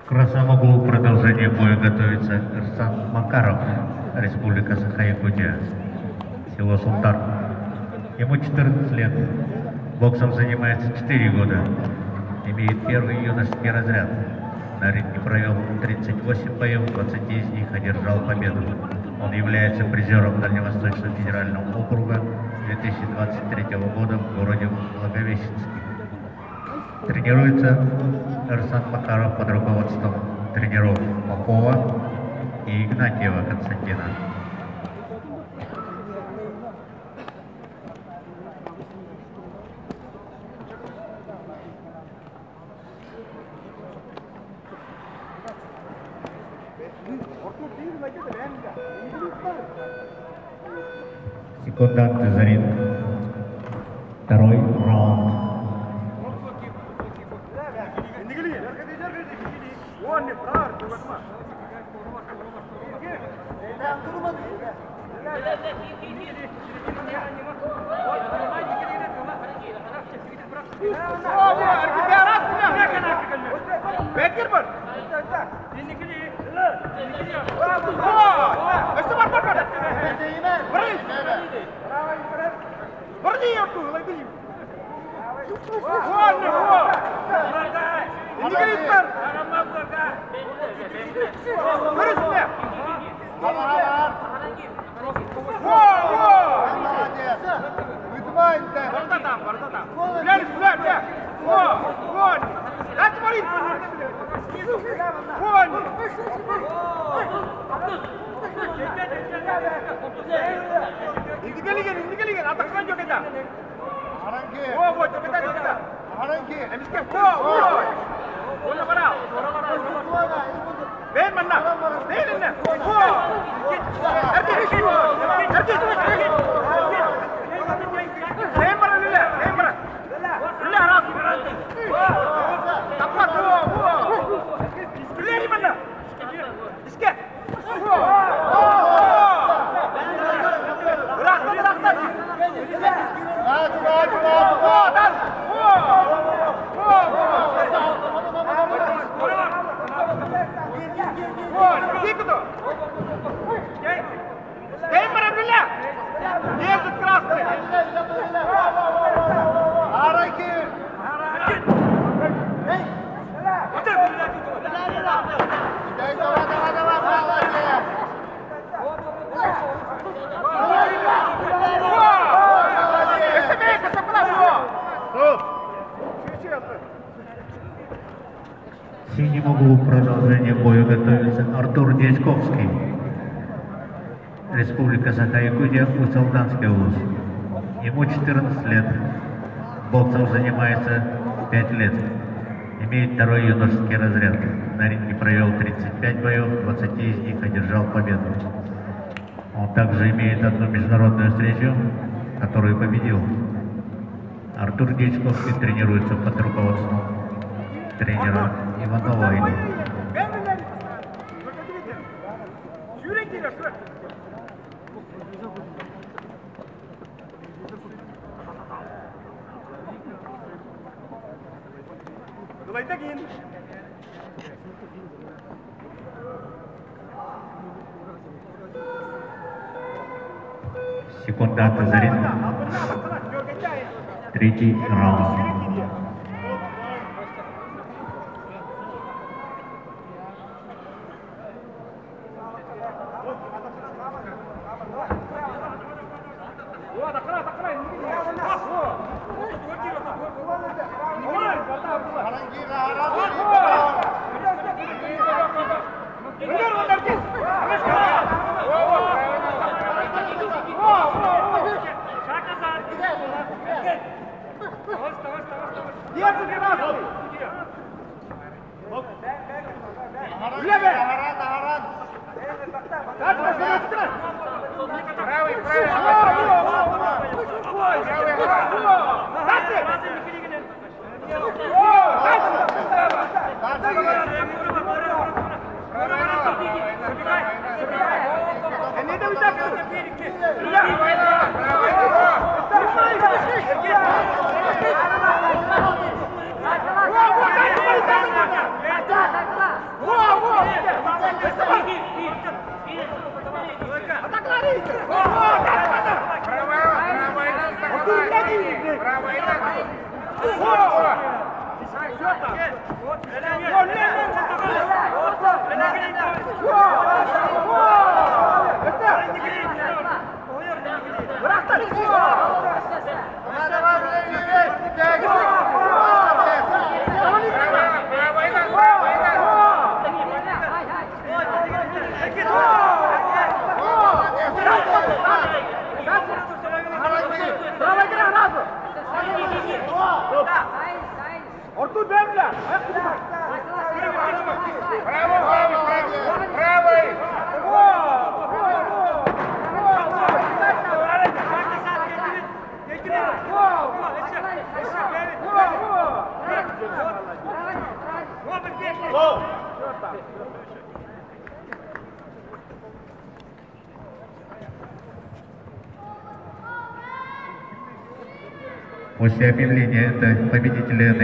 К красному продолжению боя готовится Эрсан Макаров, Республика Саха-Якутия, село Султан. Ему 14 лет, боксом занимается 4 года, имеет первый юношеский разряд. На ринге провел 38 боев, 20 из них одержал победу. Он является призером Дальневосточного федерального округа 2023 года в городе Благовещенске. Тренируется Эрсан Макаров под руководством тренеров Попова и Игнатьева Константина. Секунданты за ринг. Второй раунд. В синем углу продолжение боя готовится Артур Дядьковский, Республика Саха-Якутия, Усть-Алданский улус. Ему 14 лет, боксом занимается 5 лет, Имеет второй юношеский разряд. На ринге провел 35 боев, 20 из них одержал победу. Он также имеет одну международную встречу, которую победил. Артур Дичковский тренируется под руководством тренера Иванова. Секунда от Азарина. Третий раунд. После объявления победителя этой